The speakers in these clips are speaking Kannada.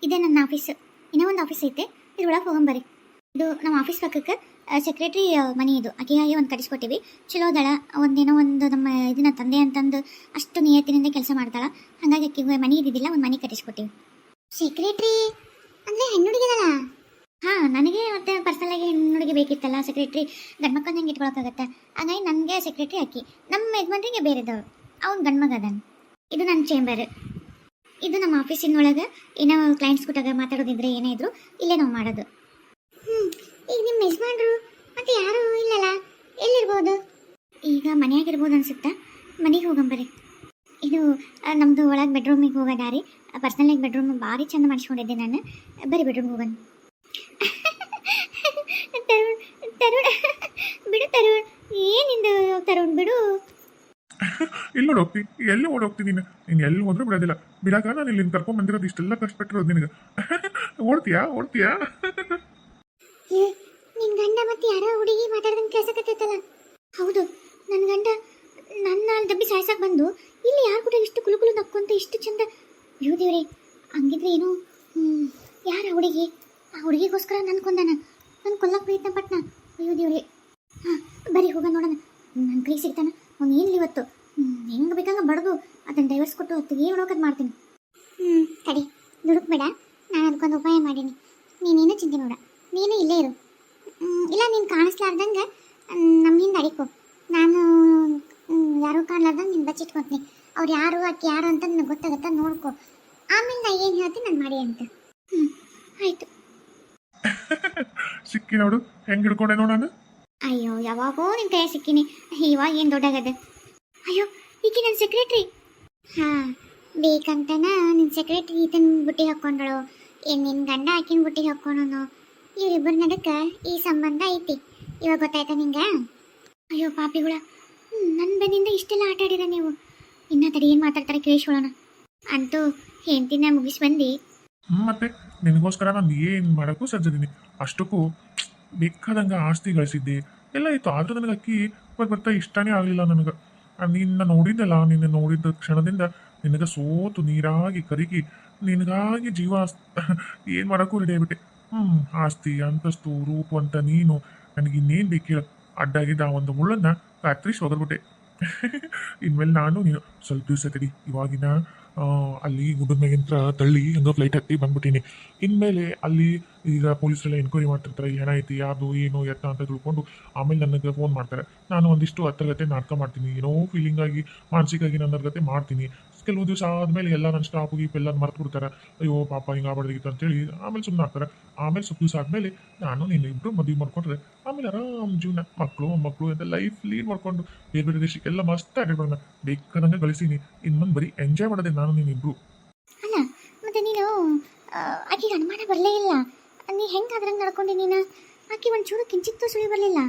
ಇದೇ ನನ್ನ ಆಫೀಸ್. ಇನ್ನೂ ಒಂದು ಆಫೀಸ್ ಐತೆ, ಇದ್ರೊಳಗೆ ಹೋಗಂಬರಿ. ಇದು ನಮ್ಮ ಆಫೀಸ್ ಪಕ್ಕಕ್ಕೆ ಸೆಕ್ರೆಟ್ರಿ ಮನೆ. ಇದು ಆಕೆಯಾಗಿ ಒಂದು ಕಟ್ಟಿಸ್ಕೊಟ್ಟಿವಿ. ಚಲೋದಳ, ಒಂದೇನೋ ಒಂದು ನಮ್ಮ ಇದನ್ನ ತಂದೆ ಅಂತಂದು ಅಷ್ಟು ನಿಯತ್ತಿನಿಂದ ಕೆಲಸ ಮಾಡ್ತಾಳ. ಹಾಗಾಗಿ ಆಕೆಗೆ ಮನೆ ಇದ್ದಿದ್ದಿಲ್ಲ, ಒಂದು ಮನೆ ಕಟ್ಟಿಸ್ಕೊಟ್ಟಿವಿ. ಸೆಕ್ರೆಟ್ರಿ ಅಂದರೆ ಹೆಣ್ಣುಡುಗಿದಲ್ಲ? ಹಾಂ, ನನಗೆ ಮತ್ತೆ ಪರ್ಸನಲಾಗಿ ಹೆಣ್ಣುಡುಗಿ ಬೇಕಿತ್ತಲ್ಲ. ಸೆಕ್ರೆಟ್ರಿ ಗಂಡ್ಮಕ್ಕಂದು ಹೆಂಗೆ ಇಟ್ಕೊಳಕ್ಕಾಗತ್ತೆ? ಹಾಗಾಗಿ ನನಗೆ ಸೆಕ್ರೆಟ್ರಿ ಆಕಿ. ನಮ್ಮ ಯಜಮಾನ್ರಿಗೆ ಬೇರೆದವಳು, ಅವ್ನು ಗಂಡ್ಮಗ ಅದಾನ. ಇದು ನನ್ನ ಚೇಂಬರ್. ಇದು ನಮ್ಮ ಆಫೀಸಿನೊಳಗೆ ಏನೋ ಕ್ಲೈಂಟ್ಸ್ ಕೂಟಾಗ ಮಾತಾಡೋದಿದ್ರೆ ಏನೇ ಇದ್ರು ಇಲ್ಲೇ ನಾವು ಮಾಡೋದು. ಈಗ ನಿಮ್ಮ ಯಜಮಾನ್ರು ಮತ್ತೆ ಯಾರು ಇಲ್ಲಲ್ಲ, ಎಲ್ಲಿರ್ಬೋದು? ಈಗ ಮನೆಯಾಗಿರ್ಬೋದು ಅನ್ಸುತ್ತಾ. ಮನೆಗೆ ಹೋಗಂಬರಿ. ಇದು ನಮ್ಮದು ಒಳಗೆ ಬೆಡ್ರೂಮಿಗೆ ಹೋಗೋ ದಾರಿ. ಪರ್ಸನಲಾಗಿ ಬೆಡ್ರೂಮ್ ಭಾರಿ ಚಂದ ಮಾಡಿಸ್ಕೊಂಡಿದ್ದೆ ನಾನು. ಬರೀ ಬೆಡ್ರೂಮ್ಗೆ ಹೋಗೋಣ. ತರುಣ್ ತರುಣ್ ಬಿಡು ತರುಣ್. ಏನಿಂದು ತರುಣ್ ಬಿಡು. ಇಲ್ಲಿ ಓಡೋಗ್ತಿ, ಎಲ್ಲಿ ಓಡೋಗ್ತೀನಿ ನೀನು? ಎಲ್ಲಿ ಹೋದ್ರೂ ಬಿಡೋದಿಲ್ಲ. ಬಿಡಾಕ ನಾನು ಇಲ್ಲಿ ಕರ್ಕೊಂಡ್ ಬಂದಿರೋದು, ಇಷ್ಟೆಲ್ಲ ಕಷ್ಟಪಟ್ಟಿರೋದು ನಿನಗೆ. ಓಡ್ತೀಯಾ? ನಿನ್ ಗಂಡ ಮತ್ತೆ ಯಾರೋ ಹುಡುಗಿ ಮಾತಾಡ್ದಂಗೆ ಕೇಳ್ಸಕತ್ತೈತಲ್ಲ? ಹೌದು, ನನ್ನ ಗಂಡ ನನ್ನ ದಬ್ಬಿ ಸಾಯ್ಸಕ್ ಬಂದು ಇಲ್ಲಿ ಯಾರು ಕೂಡ ಇಷ್ಟು ಕುಲು ನಕ್ಕೊಂತ ಇಷ್ಟು ಚಂದ. ಅಯ್ಯೋ ದೇವ್ರೆ, ಹಂಗಿದ್ರೆ ಏನು? ಯಾರ ಹುಡುಗಿ? ಆ ಹುಡುಗಿಗೋಸ್ಕರ ನನ್ನ ಕೊಂದಾನ, ನನ್ನ ಕೊಲ್ಲಕ್ಕೆ ಪ್ರಯತ್ನ ಪಟ್ನ. ಅಯ್ಯೋ ದೇವ್ರೆ. ಹಾಂ, ಬರೀ ಹೋಗ ನೋಡೋಣ. ನನ್ನ ಕೈ ಸಿಗ್ತಾನ ಅವ್ನು. ಏನಿಲ್ಲ ಇವತ್ತು ಹೆಂಗೆ ಬೇಕಂಗ ಬಡ್ದು ಅದನ್ನು ಡೈವರ್ಸ್ ಕೊಟ್ಟು ಹೊತ್ತು ಏನು ನೋಡೋಕದ್ ಮಾಡ್ತೀನಿ. ತಡಿ, ದುಡುಕ್ಬೇಡ. ನಾನು ಅದಕ್ಕೊಂದು ಉಪಾಯ ಮಾಡೀನಿ. ನೀನೇನು ಚಿಂತೆ ನೋಡ, ನೀನು ಇಲ್ಲೇ ಇರು. ಇಲ್ಲ, ನೀನು ಕಾಣಿಸ್ಲಾರ್ದಂಗೆ ನಮ್ಮ ಹಿಂದೆ ಅಡಿಕೋ. ನಾನು ಯಾರೂ ಕಾಣ್ಲಾರ್ದಂಗೆ ನೀನು ಬಚ್ಚಿಟ್ಕೊತೀನಿ. ಅವ್ರು ಯಾರು ಆಕೆ ಯಾರು ಅಂತ ನನಗೆ ಗೊತ್ತಾಗತ್ತ, ನೋಡ್ಕೊ. ಆಮೇಲೆ ನಾ ಏನು ಹೇಳ್ತೀನಿ ನಾನು ಮಾಡಿ ಅಂತ. ಆಯಿತು. ಸಿಕ್ಕಿ ನೋಡು ಹೆಂಗೆ ಹಿಡ್ಕೊಂಡೆ ನೋಡೋಣ. ಅಯ್ಯೋ, ಯಾವಾಗೋ ನಿನ್ನ ಕೈ ಸಿಕ್ಕಿನಿ, ಇವಾಗ ಏನು ದೊಡ್ಡಾಗದ. ಅಯ್ಯೋ, ಈಕೆ ನನ್ನ ಸೆಕ್ರೆಟ್ರಿ. ಹಾಂ, ಬೇಕಂತನ ನಿನ್ನ ಸೆಕ್ರೆಟ್ರಿ ಈತನ ಬುಟ್ಟಿ ಹಾಕ್ಕೊಂಡಳು. ಏನು ನಿನ್ನ ಗಂಡ ಆಕಿನ ಬುಟ್ಟಿ ಹಾಕ್ಕೊಂಡನು. ಇವರಿಬ್ಬರ ನಡಕ್ಕೆ ಈ ಸಂಬಂಧ ಐತಿ. ಇವಾಗ ಗೊತ್ತಾಯ್ತಾ ನಿಂಗೆ? ಅಯ್ಯೋ ಪಾಪಿಗಳ, ನನ್ನ ಬೆನ್ನಿಂದ ಇಷ್ಟೆಲ್ಲ ಆಟ ಆಡಿರ ನೀವು. ಇನ್ನ ತಡಿ, ಏನು ಮಾತಾಡ್ತಾರೆ ಕೇಳಿಸ್ಕೊಳ್ಳೋಣ. ಅಂತೂ ಹೆಂಡತಿನ ಮುಗಿಸಿ ಬಂದು ಮತ್ತೆ ನಿನಗೋಸ್ಕರ ನಾನು ಏನು ಮಾಡೋಕ್ಕೂ ಸಜ್ಜದೀನಿ. ಅಷ್ಟಕ್ಕೂ ಬೇಕಾದಂಗೆ ಆಸ್ತಿ ಗಳಿಸಿದ್ದೆ ಎಲ್ಲ ಇತ್ತು. ಆದರೂ ನನಗೆ ಅಕ್ಕಿ ಬರ್ತಾ ಇಷ್ಟನೇ ಆಗಲಿಲ್ಲ ನನಗೆ. ನಿನ್ನ ನೋಡಿದ್ದಲ್ಲ, ನಿನ್ನ ನೋಡಿದ್ದ ಕ್ಷಣದಿಂದ ನಿನಗೆ ಸೋತು ನೀರಾಗಿ ಕರಗಿ ನಿನಗಾಗಿ ಜೀವ ಏನು ಮಾಡೋಕ್ಕೂ ರೆಡಿ ಆಗಿಬಿಟ್ಟೆ. ಆಸ್ತಿ ಅಂತಸ್ತು ರೂಪು ಅಂತ ನೀನು ನನಗೆ ಇನ್ನೇನು ಬೇಕಿಲ್ಲ. ಅಡ್ಡಾಗಿದ್ದ ಆ ಒಂದು ಮುಳ್ಳನ್ನು ಕತ್ತರಿಸಿ ಹೋಗ್ಬಿಟ್ಟೆ. ಇನ್ಮೇಲೆ ನಾನು ನೀನು ಸ್ವಲ್ಪ ದಿವಸ ತಡಿ. ಇವಾಗಿನ ಅಲ್ಲಿ ಗುಡ್ಡದ ಮ್ಯಾಗಿಂತ ತಳ್ಳಿ ಹಂಗೆ ಫ್ಲೈಟ್ ಹತ್ತಿ ಬಂದ್ಬಿಟ್ಟೀನಿ. ಇನ್ಮೇಲೆ ಅಲ್ಲಿ ಈಗ ಪೊಲೀಸರೆಲ್ಲ ಎನ್ಕ್ವೈರಿ ಮಾಡ್ತಿರ್ತಾರೆ, ಏನ ಐತಿ ಯಾವುದು ಏನು ಎತ್ತ ಅಂತ ತಿಳ್ಕೊಂಡು ಆಮೇಲೆ ನನಗೆ ಫೋನ್ ಮಾಡ್ತಾರೆ. ನಾನು ಒಂದಿಷ್ಟು ಹತ್ತರಗತೆ ನಾಟಕ ಮಾಡ್ತೀನಿ, ಏನೋ ಫೀಲಿಂಗ್ ಆಗಿ ಮಾನಸಿಕವಾಗಿ ನನ್ನರ್ಗತೆ ಮಾಡ್ತೀನಿ. ಕೆಲವು ದಿವಸ ಆದಮೇಲೆ ಎಲ್ಲ ನನ್ನ ಸ್ಟಾಫ್ ಗೀಪ್ ಎಲ್ಲ ಮರ್ತು ಬಿಡ್ತಾರೆ. ಅಯ್ಯೋ ಪಾಪ ಹಿಂಗೆ ಆಗ್ಬಾರ್ದಿತ್ತು ಅಂತೇಳಿ ಆಮೇಲೆ ಸುಮ್ಮನೆ ಆಗ್ತಾರೆ. ಆಮೇಲೆ ಸ್ವಲ್ಪ ದಿವಸ ಆದಮೇಲೆ ನಾನು ನೀನು ಇಬ್ಬರು ಮದುವೆ ಮಾಡ್ಕೊಂಡ್ರೆ ಆಮೇಲೆ ಆರಾಮ್ ಜೀವನ, ಮಕ್ಕಳು ಅಂತ ಲೈಫ್ ಲೀಡ್ ಮಾಡ್ಕೊಂಡು ಬೇರೆ ಬೇರೆ ದೇಶಕ್ಕೆಲ್ಲ ಮಸ್ತ್ ಆಗಿರೋಣ. ಬೇಕಾದಂಗೆ ಗಳಿಸೀನಿ. ಇನ್ನು ಬರೀ ಎಂಜಾಯ್ ಮಾಡೋದೆ ನಾನು ನೀನಿಬ್ರು. ಅಲ್ಲ, ಮತ್ತೆ ನೀನು ಆಕೆಗೆ ಅನುಮಾನ ಬರಲೇ ಇಲ್ಲ? ನೀ ಹೆಂಗಾದ್ರಂಗೆ ನಡ್ಕೊಂಡೆ ನೀನು? ಆಕೆ ಒಂಚೂರು ಕಿಂಚಿತ್ತೂ ಸುಳಿ ಬರಲಿಲ್ಲ.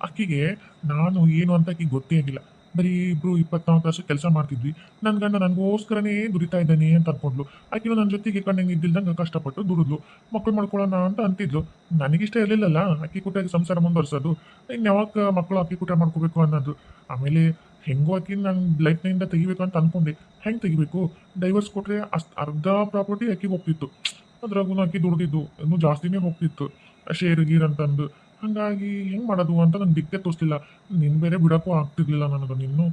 ಆಕಿಗೆ ನಾನು ಏನು ಅಂತ ಆಕಿಗೆ ಗೊತ್ತೇ ಆಗಿಲ್ಲ. ಬರೀ ಇಬ್ರು 24 ವರ್ಷ ಕೆಲಸ ಮಾಡ್ತಿದ್ವಿ. ನನ್ನ ಗಂಡ ನನಗೋಸ್ಕರನೇ ದುಡಿತಾ ಇದ್ದಾನೆ ಅಂತ ಅನ್ಕೊಂಡ್ಲು. ಆಕಿನು ನನ್ನ ಜೊತೆಗೆ ಕಣ್ಣಂಗೆ ಇದ್ದಿಲ್ದಂಗೆ ಕಷ್ಟಪಟ್ಟು ದುಡಿದ್ಲು. ಮಕ್ಕಳು ಮಾಡ್ಕೊಳ್ಳೋಣ ಅಂತ ಅಂತಿದ್ಲು. ನನಗಿಷ್ಟ ಇರಲಿಲ್ಲಲ್ಲ ಅಕ್ಕಿ ಕೂಟಾಗಿ ಸಂಸಾರ ಮುಂದುವರ್ಸೋದು. ಇನ್ನು ಯಾವಾಗ ಮಕ್ಕಳು ಅಕ್ಕಿ ಕೂಟ ಮಾಡ್ಕೋಬೇಕು ಅನ್ನೋದು. ಆಮೇಲೆ ಹೆಂಗೋ ಆಕಿ ನನ್ನ ಲೈಫ್ನಿಂದ ತೆಗಿಬೇಕು ಅಂತ ಅನ್ಕೊಂಡೆ. ಹೆಂಗೆ ತೆಗಿಬೇಕು? ಡೈವರ್ಸ್ ಕೊಟ್ಟರೆ ಅರ್ಧ ಪ್ರಾಪರ್ಟಿ ಆಕಿಗೆ ಹೋಗ್ತಿತ್ತು. ಅದ್ರಾಗೂ ಆಕಿ ದುಡ್ದಿದ್ದು ಇನ್ನೂ ಜಾಸ್ತಿನೇ ಹೋಗ್ತಿತ್ತು, ಶೇರ್ ಗೀರ್ ಅಂತಂದು. ಹಾಗಾಗಿ ಹೆಂಗೆ ಮಾಡೋದು ಅಂತ ನಂಗೆ ದಿಕ್ಕೆ ತೋರಿಸ್ತಿಲ್ಲ. ನಿನ್ನ ಬೇರೆ ಬಿಡೋಕ್ಕೂ ಆಗ್ತಿರ್ಲಿಲ್ಲ ನನಗೆ. ನಿನ್ನು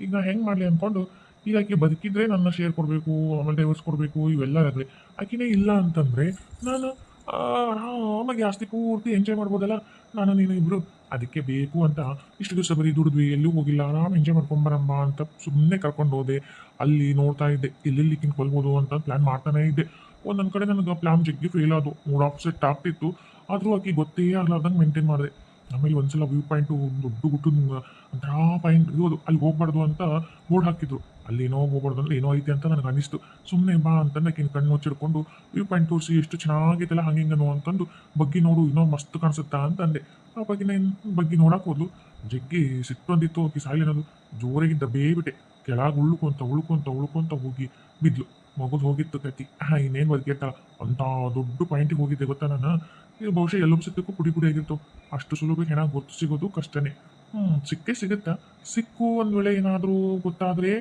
ಈಗ ಹೆಂಗೆ ಮಾಡಲಿ ಅಂದ್ಕೊಂಡು, ಈಗ ಆಕೆ ಬದುಕಿದ್ರೆ ನನ್ನ ಶೇರ್ ಕೊಡಬೇಕು, ಆಮೇಲೆ ಡೈವರ್ಸ್ ಕೊಡಬೇಕು, ಇವೆಲ್ಲ ಇರಲಿ. ಆಕಿನೇ ಇಲ್ಲ ಅಂತಂದರೆ ನಾನು ಆರಾಮಾಗಿ ಆಸ್ತಿ ಪೂರ್ತಿ ಎಂಜಾಯ್ ಮಾಡ್ಬೋದಲ್ಲ ನಾನು ನೀನು ಇಬ್ಬರು. ಅದಕ್ಕೆ ಬೇಕು ಅಂತ ಇಷ್ಟು ದಿವಸ ಬರೀ ದುಡಿದ್ವಿ, ಎಲ್ಲೂ ಹೋಗಿಲ್ಲ, ಆರಾಮ್ ಎಂಜಾಯ್ ಮಾಡ್ಕೊಂಬರಮ್ಮ ಅಂತ ಸುಮ್ಮನೆ ಕರ್ಕೊಂಡು ಹೋದೆ. ಅಲ್ಲಿ ನೋಡ್ತಾ ಇದ್ದೆ ಎಲ್ಲೆಲ್ಲಿ ಕೊಲ್ಬೋದು ಅಂತ ಪ್ಲ್ಯಾನ್ ಮಾಡ್ತಾನೇ ಇದ್ದೆ. ಒಂದೊಂದು ಕಡೆ ನನಗೆ ಪ್ಲ್ಯಾನ್ ಜಗ್ಗಿ ಫೇಲ್ ಆದವು, ಮೂಡ್ ಆಫ್ ಸೆಟ್ ಆಗ್ತಿತ್ತು. ಆದರೂ ಆಕೆ ಗೊತ್ತೇ ಆಗ್ಲಾರ್ದಂಗೆ ಮೇಂಟೈನ್ ಮಾಡಿದೆ. ಆಮೇಲೆ ಒಂದ್ಸಲ ವ್ಯೂ ಪಾಯಿಂಟು ದೊಡ್ಡ ಗುಟ್ಟದ ಒಂಥರ ಪಾಯಿಂಟ್ ಇರೋದು, ಅಲ್ಲಿ ಹೋಗ್ಬಾರ್ದು ಅಂತ ಬೋರ್ಡ್ ಹಾಕಿದ್ರು. ಅಲ್ಲಿ ಏನೋ ಹೋಗ್ಬಾರ್ದು ಅಂದ್ರೆ ಏನೋ ಐತೆ ಅಂತ ನನಗೆ ಅನಿಸ್ತು. ಸುಮ್ಮನೆ ಬಾ ಅಂತಂದು ಆಕಿನ ಕಣ್ಣು ಮುಚ್ಚಿಡ್ಕೊಂಡು ವ್ಯೂ ಪಾಯಿಂಟ್ ತೋರಿಸಿ ಎಷ್ಟು ಚೆನ್ನಾಗಿತ್ತಲ್ಲ ಹಂಗಿಂಗನು ಅಂತಂದು ಬಗ್ಗಿ ನೋಡು ಇನ್ನೂ ಮಸ್ತ್ ಕಾಣಿಸುತ್ತಾ ಅಂತಂದೆ. ಆ ಬಗ್ಗಿನ ಬಗ್ಗೆ ನೋಡಕ್ಕೆ ಹೋದ್ಲು. ಜಗ್ಗಿ ಸಿಟ್ಟೊಂದಿತ್ತು. ಆಕಿ ಸಾಯಿಲ್ ಅನ್ನೋದು ಜೋರಾಗಿದ್ದ ಬೇಬಿಟ್ಟೆ. ಕೆಳಗೆ ಉಳ್ಕೊಂತ ಹೋಗಿ ಬಿದ್ಲು. ಮಗುದು ಹೋಗಿತ್ತು ಕತ್ತಿ. ಇನ್ನೇನು ಬದುಕಿರ್ತಾಳ ಅಂತ ದೊಡ್ಡ ಪಾಯಿಂಟಿಗೆ ಹೋಗಿದ್ದೆ ಗೊತ್ತಾ ನಾನು. ಇದು ಬಹುಶಃ ಎಲ್ಲೊಬ್ಬ ಸಿಕ್ಕೂ ಪುಡಿ ಆಗಿರ್ತಾವೆ. ಅಷ್ಟು ಸುಲಭ ಹೆಣ ಗೊತ್ತು ಸಿಗೋದು ಕಷ್ಟನೇ. ಸಿಕ್ಕೇ ಸಿಗುತ್ತಾ. ಸಿಕ್ಕು ಒಂದು ವೇಳೆ ಏನಾದರೂ ಗೊತ್ತಾದರೆ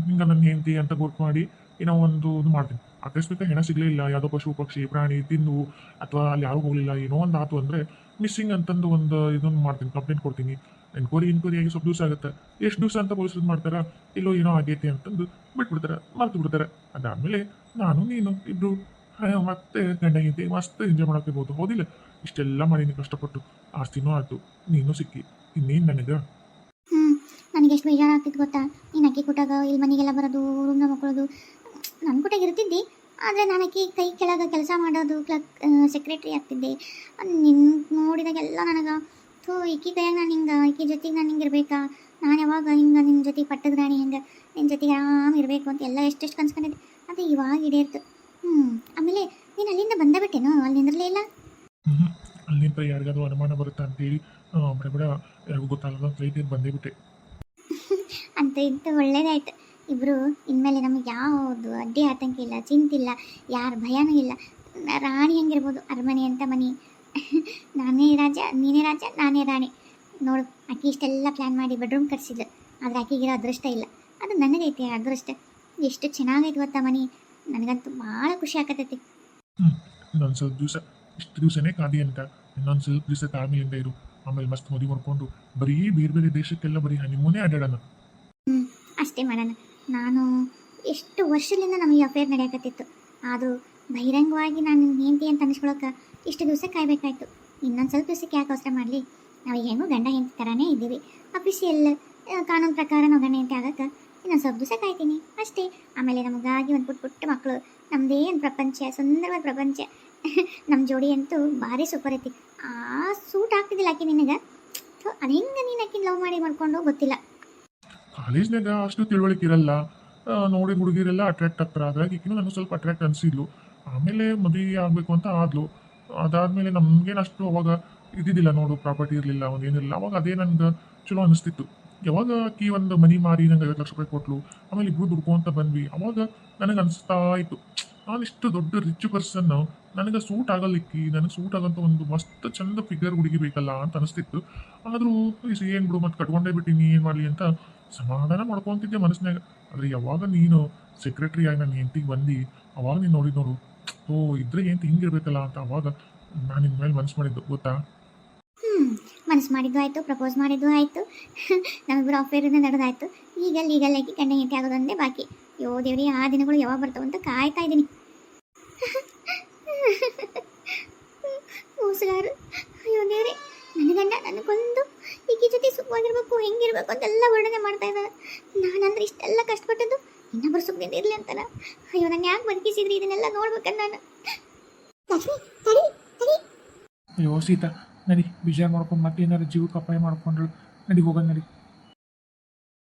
ಹಿಂಗೆ ನನ್ನ ಹೆಂಡತಿ ಅಂತ ಗೊತ್ತು ಮಾಡಿ ಏನೋ ಒಂದು ಇದು ಮಾಡ್ತೀನಿ. ಅಕಸ್ಮಾತ್ ಹೆಣ ಸಿಗಲೇ ಇಲ್ಲ, ಯಾವುದೋ ಪಶು ಪಕ್ಷಿ ಪ್ರಾಣಿ ತಿಂದು ಅಥವಾ ಅಲ್ಲಿ ಯಾರೂ ಹೋಗಲಿಲ್ಲ, ಏನೋ ಒಂದು ಆತು ಅಂದರೆ ಮಿಸ್ಸಿಂಗ್ ಅಂತಂದು ಒಂದು ಇದನ್ನು ಮಾಡ್ತೀನಿ, ಕಂಪ್ಲೇಂಟ್ ಕೊಡ್ತೀನಿ. ಎನ್ಕ್ವೈರಿ ಆಗಿ ಸ್ವಲ್ಪ ದಿವಸ ಆಗುತ್ತೆ. ಎಷ್ಟು ದಿವಸ ಅಂತ ಪೊಲೀಸರು ಮಾಡ್ತಾರೆ, ಇಲ್ಲೋ ಏನೋ ಆಗೈತೆ ಅಂತಂದು ಬಿಟ್ಬಿಡ್ತಾರೆ, ಮರ್ತು ಬಿಡ್ತಾರೆ. ಅದಾದಮೇಲೆ ನಾನು ನೀನು ಇಬ್ಬರು ಮತ್ತೆ ಗಂಡ ಹೆಂಡತಿ ಮಸ್ತ್ ಎಂಜಾಯ್ ಮಾಡೋಕ್ಕಿರ್ಬೋದು, ಹೌದಿಲ್ಲ? ಇಷ್ಟೆಲ್ಲ ಮಾಡೀನಿ ಕಷ್ಟಪಟ್ಟು, ಆಸ್ತಿನೂ ಆಯಿತು, ನೀನು ಸಿಕ್ಕಿ, ಇನ್ನೇನು ನನಗೆ? ನನಗೆ ಎಷ್ಟು ಬೇಜಾರಾಗ್ತಿತ್ತು ಗೊತ್ತಾ, ನೀನು ಅಕ್ಕಿ ಕೊಟ್ಟಾಗ ಇಲ್ಲಿ ಮನೆಗೆಲ್ಲ ಬರೋದು, ರೂಮ್ನ ಮಕ್ಕಳೋದು. ನನ್ನ ಕೊಟ್ಟಾಗ ಇರ್ತಿದ್ದೆ, ಆದರೆ ನಾನು ಅಕ್ಕಿ ಕೈ ಕೆಳಗೆ ಕೆಲಸ ಮಾಡೋದು, ಸೆಕ್ರೆಟ್ರಿ ಆಗ್ತಿದ್ದೆ. ನಿನ್ನ ನೋಡಿದಾಗೆಲ್ಲ ನನಗೆ ಈಕಿ ಕೈಯಾಗ ನಾನು ಹಿಂಗೆ ಈಕಿ ಜೊತೆಗೆ ನಾನು ಹಿಂಗೆ ಇರಬೇಕಾ, ನಾನು ಯಾವಾಗ ಹಿಂಗೆ ನಿನ್ನ ಜೊತೆಗೆ ಪಟ್ಟದ ರಾಣಿ ಹಿಂಗೆ ನಿನ್ನ ಜೊತೆಗೆ ಆರಾಮ್ ಇರಬೇಕು ಅಂತ ಎಲ್ಲ ಎಷ್ಟೆಷ್ಟು ಕನ್ಸ್ಕೊಂಡಿದ್ದೆ. ಅದು ಇವಾಗ ಈಡೇರ್ತು. ಆಮೇಲೆ ನೀನು ಅಲ್ಲಿಂದ ಬಂದೇ ಬಿಟ್ಟೇನೋ, ಅಲ್ಲಿ ನಿಂದಿರಲೇ ಇಲ್ಲ. ಅಲ್ಲಿಂದ ಯಾರಿಗಾದ್ರೂ ಅನುಮಾನ ಬರುತ್ತಾ ಅಂತೇಳಿ ಬಡ ಯಾರಿಗೂ ಗೊತ್ತಾಗಲ್ಲ ಫ್ಲೈಟಿಗೆ ಬಂದೇ ಬಿಟ್ಟೆ. ಅಂತ ಇದ್ದು ಒಳ್ಳೇದಾಯ್ತು. ಇಬ್ಬರು ಇನ್ಮೇಲೆ ನಮಗೆ ಯಾವುದು ಅಡ್ಡಿ ಆತಂಕ ಇಲ್ಲ, ಚಿಂತಿಲ್ಲ, ಯಾರ ಭಯನೂ ಇಲ್ಲ. ರಾಣಿ ಹೆಂಗಿರ್ಬೋದು, ಅರಮನೆ ಅಂತ ಮನೆ. ನಾನೇ ರಾಜ, ನೀನೇ ರಾಜ, ನಾನೇ ರಾಣಿ. ನೋಡು, ಆಕೆ ಇಷ್ಟೆಲ್ಲ ಪ್ಲ್ಯಾನ್ ಮಾಡಿ ಬೆಡ್ರೂಮ್ ಕಟ್ಸಿದ್ಲು, ಆದರೆ ಆಕೆಗಿರೋ ಅದೃಷ್ಟ ಇಲ್ಲ. ಅದು ನನಗೈತಿ ಅದೃಷ್ಟ. ಎಷ್ಟು ಚೆನ್ನಾಗೈತೆ ಗೊತ್ತಾ ಮನೆ, ನನಗಂತೂ ಭಾಳ ಖುಷಿ ಆಕತೈತಿ. ಇನ್ನೊಂದು ಸ್ವಲ್ಪ ದಿವಸ, ಇಷ್ಟು ದಿವಸನೇ ಕಾದಿ ಅಂತ, ಇನ್ನೊಂದು ಸ್ವಲ್ಪ ದಿವಸ ತಾಳ್ಮೆಯಿಂದ ಇರು. ಆಮೇಲೆ ಮಸ್ತ್ ಮದುವೆ ಮಾಡ್ಕೊಂಡು ಬರೀ ಬೇರೆ ಬೇರೆ ದೇಶಕ್ಕೆಲ್ಲ ಬರೀ ಹನಿಮೂನೇ ಅಡ್ಡಾಡೋಣ. ಅಷ್ಟೇ ಮಾಡೋಣ. ನಾನು ಎಷ್ಟು ವರ್ಷದಿಂದ ನಮಗೆ ಅಫೇರ್ ನಡೆಯಕತ್ತಿತ್ತು, ಆದರೂ ಬಹಿರಂಗವಾಗಿ ನಾನು ಹೆಂಡತಿ ಅಂತ ಅನಿಸ್ಕೊಳಕ್ಕೆ ಇಷ್ಟು ದಿವಸ ಕಾಯಬೇಕಾಯ್ತು. ಇನ್ನೊಂದು ಸ್ವಲ್ಪ ದಿವಸಕ್ಕೆ ಯಾಕೆ ಅವಸರ ಮಾಡಲಿ? ನಾವೀಗ ಹೆಂಗೂ ಗಂಡ ಹೆಂಡತಿ ಥರನೇ ಇದ್ದೀವಿ. ಅಫಿಷಿಯಲ್ ಕಾನೂನು ಪ್ರಕಾರ ನಾವು ಗಂಡ ಹೆಂಡತಿ ಆಗಕ್ಕೆ ಇನ್ನೊಂದು ಸ್ವಲ್ಪ ದಿವಸ ಕಾಯ್ತೀನಿ ಅಷ್ಟೇ. ಆಮೇಲೆ ನಮಗಾಗಿ ಒಂದು ಪುಟ್ಟ ಮಕ್ಕಳು, ನಮ್ಮದೇ ಒಂದು ಪ್ರಪಂಚ, ಸುಂದರವಾದ ಪ್ರಪಂಚ. ನಮ್ಮ ಜೋಡಿ ಅಂತೂ ಭಾರಿ ಸೂಪರ್ ಐತಿ. ಆ ಸೂಟ್ ಆಗ್ತಿದ್ದಿಲ್ಲ ಆಕೆ ನಿನಗೆ. ಅದು ಹೆಂಗೆ ನೀನು ಆಕಿನ ಲವ್ ಮಾಡ್ಕೊಂಡು ಗೊತ್ತಿಲ್ಲ. ಕಾಲೇಜ್ನಾಗ ಅಷ್ಟು ತಿಳುವಳಿಕೆ ಇರಲ್ಲ, ನೋಡಿದ ಹುಡುಗಿರೆಲ್ಲ ಅಟ್ರಾಕ್ಟ್ ಆಗ್ತಾರೆ. ಹಾಗಾಗಿ ಈಗಿನೂ ನನಗೆ ಸ್ವಲ್ಪ ಅಟ್ರಾಕ್ಟ್ ಅನಿಸಿದ್ಲು. ಆಮೇಲೆ ಮದುವೆ ಆಗಬೇಕು ಅಂತ ಆದ್ಲು. ಅದಾದಮೇಲೆ ನಮಗೇನು ಅಷ್ಟು ಅವಾಗ ಇದ್ದಿದ್ದಿಲ್ಲ ನೋಡು, ಪ್ರಾಪರ್ಟಿ ಇರಲಿಲ್ಲ, ಒಂದೇನಿರಲಿಲ್ಲ. ಅವಾಗ ಅದೇ ನನಗೆ ಚಲೋ ಅನಿಸ್ತಿತ್ತು. ಯಾವಾಗ ಆಕಿ ಒಂದು ಮನಿ ಮಾರಿ ನಂಗೆ 50 ಲಕ್ಷ ರೂಪಾಯಿ ಕೊಟ್ಲು, ಆಮೇಲೆ ಇಬ್ಬರು ದುಡ್ಕೊಂತ ಬಂದ್ವಿ, ಅವಾಗ ನನಗೆ ಅನಿಸ್ತಾ ಇತ್ತು, ನಾನಿಷ್ಟು ದೊಡ್ಡ ರಿಚ್ ಪರ್ಸನ್, ನನಗೆ ಸೂಟ್ ಆಗಲಿಕ್ಕಿ, ನನಗೆ ಸೂಟ್ ಆಗಂತ ಒಂದು ಮಸ್ತ್ ಚಂದ ಫಿಗರ್ ಹುಡುಗಿ ಬೇಕಲ್ಲ ಅಂತ ಅನಿಸ್ತಿತ್ತು. ಆದರೂ ಏನು ಬಿಡು, ಮತ್ತೆ ಕಟ್ಕೊಂಡೇ ಬಿಟ್ಟಿನಿ, ಏನು ಮಾಡಲಿ ಅಂತ ಸಮಾಧಾನ ಮಾಡ್ಕೊತಿದ್ದೆ ಮನಸ್ಸಿನಾಗ. ಆದರೆ ಯಾವಾಗ ನೀನು ಸೆಕ್ರೆಟ್ರಿ ಆಗಿ ನನ್ನ ಹೆಂಡತಿಗೆ ಬಂದು ಅವಾಗ ನೀನು ನೋಡು, ಓ ಇದ್ರೆ ಹೆಂಡತಿ ಹಿಂಗಿರ್ಬೇಕಲ್ಲ ಅಂತ ಅವಾಗ ನಾನು ನಿನ್ನ ಮೇಲೆ ಮನಸ್ಸು ಮಾಡಿದ್ದು ಗೊತ್ತಾ. ಮನಸ್ಸು ಮಾಡಿದ್ದು ಆಯಿತು, ಪ್ರಪೋಸ್ ಮಾಡಿದ್ದು ಆಯಿತು, ನಮ್ಮಿಬ್ಬರು ಅಫೇರಿಂದ ನಡೆದಾಯ್ತು. ಈಗ ಲೀಗಲ್ ಆಗಿ ಗಂಡ ಹೆಂಡತಿ ಆಗೋದೊಂದೇ ಬಾಕಿ. ಯೋ ದೇವ್ರಿ, ಆ ದಿನಗಳು ಯಾವಾಗ ಬರ್ತಾವೆ ಅಂತ ಕಾಯ್ತಾ ಇದ್ದೀನಿ. ಮೋಸಗಾರ, ಅಯ್ಯೋ ದೇವ್ರಿ, ನನ್ನ ಗಂಡ ನನಗೊಂದು ಈಕಿ ಜೊತೆ ಸುಖವಾಗಿರ್ಬೇಕು, ಹೆಂಗಿರ್ಬೇಕು ಅಂತೆಲ್ಲ ವರ್ಣನೆ ಮಾಡ್ತಾ ಇದ್ದಾರೆ. ನಾನಂದ್ರೆ ಇಷ್ಟೆಲ್ಲ ಕಷ್ಟಪಟ್ಟದ್ದು ಇನ್ನೊಬ್ಬರು ಸುಖದಿಂದ ಇರಲಿ ಅಂತಾನ. ಅಯ್ಯೋ, ನಾನು ಯಾಕೆ ಬದುಕಿಸಿದ್ರಿ, ಇದನ್ನೆಲ್ಲ ನೋಡ್ಬೇಕಂತ ನಾನು. ಲಕ್ಷ್ಮಿ, ತಡಿ ತಡಿ. ಅಯ್ಯೋ ಸೀತಾ, ನಡಿ, ಬೇಜಾರು ಮಾಡ್ಕೊಂಡು ಮತ್ತೆ ಏನಾರು ಜೀವಕ್ಕೆ ಅಪಾಯ ಮಾಡ್ಕೊಂಡ್ರು. ನಡಿ ಹೋಗೋಣ, ನಡಿ.